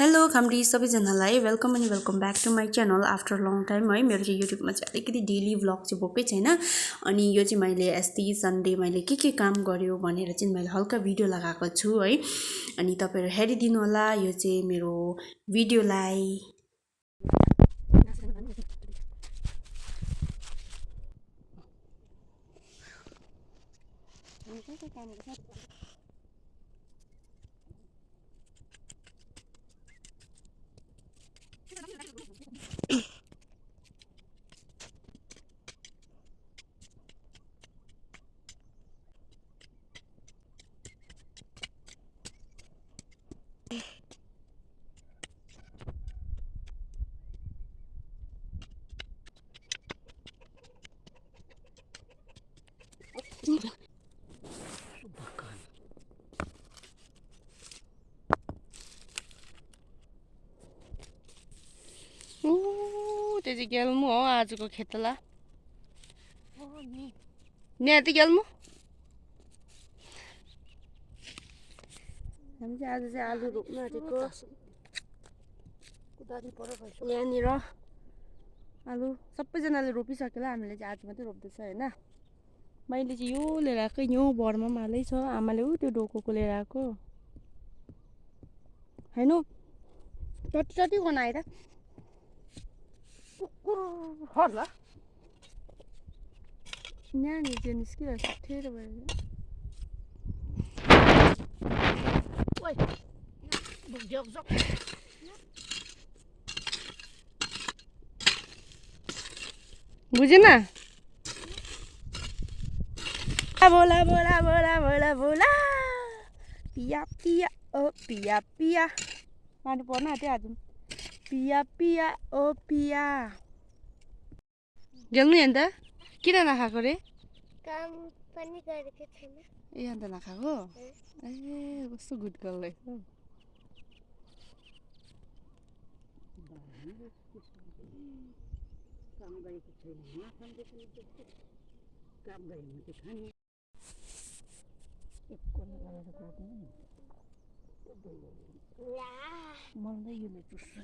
Hello खामरी सबैजनालाई welcome अनि welcome back to my channel after long time है। मेरो चाहिँ युट्युबमा चाहिँ अलिकति डेली भ्लग चाहिँ भोकै छैन। अनि यो चाहिँ मैले यस्तै सन्डे मैले के काम गर्यो भनेर चाहिँ मैले हल्का भिडियो लगाएको छु है। अनि तपाईँहरू हेरिदिनु होला यो चाहिँ मेरो भिडियोलाई। त्यो चाहिँ गेल्मु हो आजको खेतला न्याति गेल्मु। हामी चाहिँ आज चाहिँ आलु रोप्न आँटेको। यहाँनिर आलु सबैजनाले रोपिसक्यो। हामीले चाहिँ आज मात्रै रोप्दैछ होइन। मैले चाहिँ यो लिएर आएको, यो बरमा मालै छ। आमाले ऊ त्यो डोकोको लिएर आएको होइन। जति जति गर्न आएर नानी चाहिँ निस्किरहेको छ ठेर भएर। बुझेन? बोला बोला बोला बोला बोला पिया पिया ओ पिया पिया मानु पर्न आँट्यो आज। पिया पिया ओ पिया गेल्नु अन्त किन नखाएको रे? काम पनि गरेको छैन। ए अन्त नखाएको? ए कस्तो गुड गर्ल रहेछ। काम गरेको छैन काम गरेको चाहिँ खाने मलाई यो चुस्छ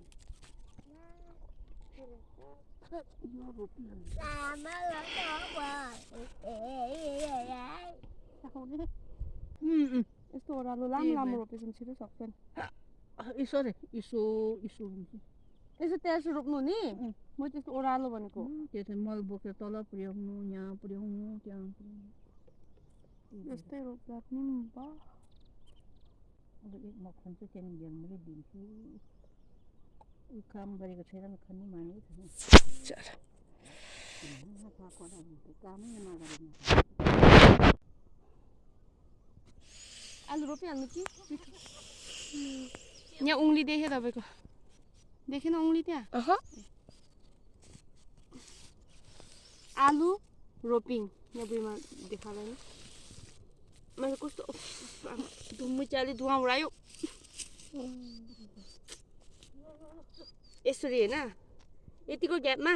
यस्तो ओह्रालो लामो लामो रोपेपछि छिटो सक्छ नि। यसो रे यसो यसो हुन्छ। यसो त्यसो रोप्नु नि। म त्यस्तो ओह्रालो भनेको त्यो चाहिँ मल बोकेर तल पुर्याउनु, यहाँ पुर्याउनु, त्यहाँ पुर्याउनु। यस्तै रोप्दा पनि भयो। अब एक मखन चाहिँ त्यहाँदेखि ल्याउनु दिन्छु। काम गरेको छैन खानु मानेको छैन। कामै नगरेन। आलु रोपिहाल्नु कि यहाँ उङ्ली देखेँ तपाईँको? देखेन उङ्ली त्यहाँ? आलु रोपिङ यहाँ बुढीमा देखाएन मैले कस्तो धुम्मुचाले धुवा उडायो यसरी होइन यतिको ग्यापमा।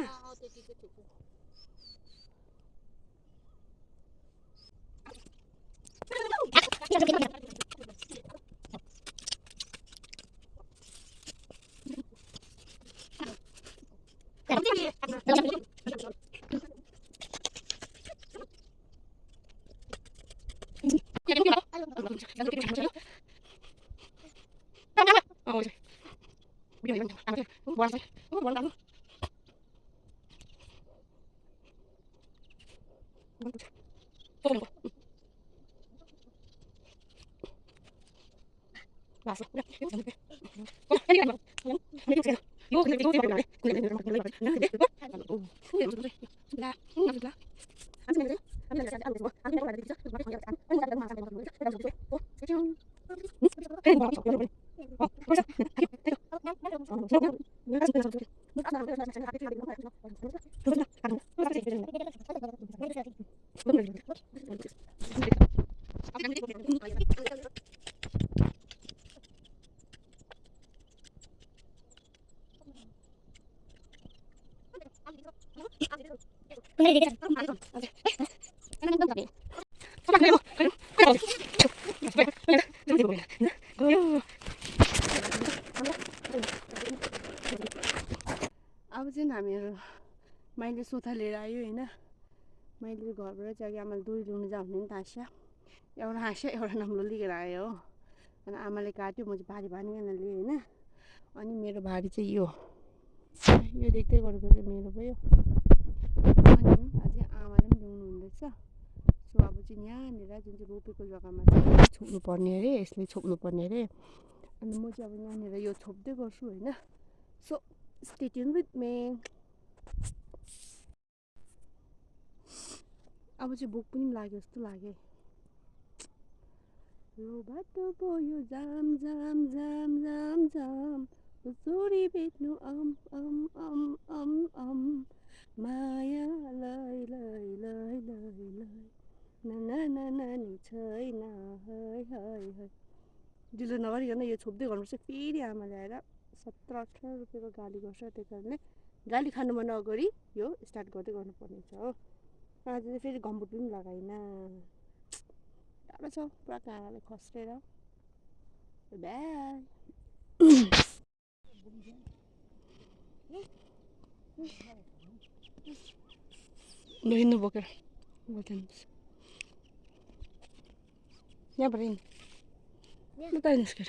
मैले सोथा लिएर आयो होइन मैले घरबाट चाहिँ अघि आमाले दोरी ल्याउनु जाऊँ भने नि त हाँस्यो एउटा नम्लो लिएर आयो हो अनि आमाले काट्यो म चाहिँ भारी भानिकन लिएँ होइन अनि मेरो भारी चाहिँ यो देख्दै गरेको चाहिँ मेरो भयो अनि अझै आमाले पनि ल्याउनु हुँदैछ सो अब चाहिँ यहाँनिर जुन चाहिँ रोपेको जग्गामा चाहिँ छोप्नु पर्ने अरे यसले छोप्नु पर्ने अरे अनि म चाहिँ अब यहाँनिर यो छोप्दै गर्छु होइन so stay tune with me अब चाहिँ भोक पनि लाग्यो जस्तो लाग्यो यो बाटो गयो जाम जाम जाम जाम जाम चोरी बेच्नु माया लै लै लै लै लै नानी छैन है ढिलो नगरिकन यो छोप्दै गर्नुपर्छ फेरि आमाले आएर 17-18 रुपियाँको गाली गर्छ त्यही कारणले गाली खानुभन्दा अगाडि यो स्टार्ट गर्दै गर्नुपर्ने छ हो आज चाहिँ फेरि गम्बुट पनि लगाइन गाह्रो छ पुरा काँडाले खस्रेर बाई हिँड्नु बोकेर यहाँबाट हिँड्नु ल त निस्केर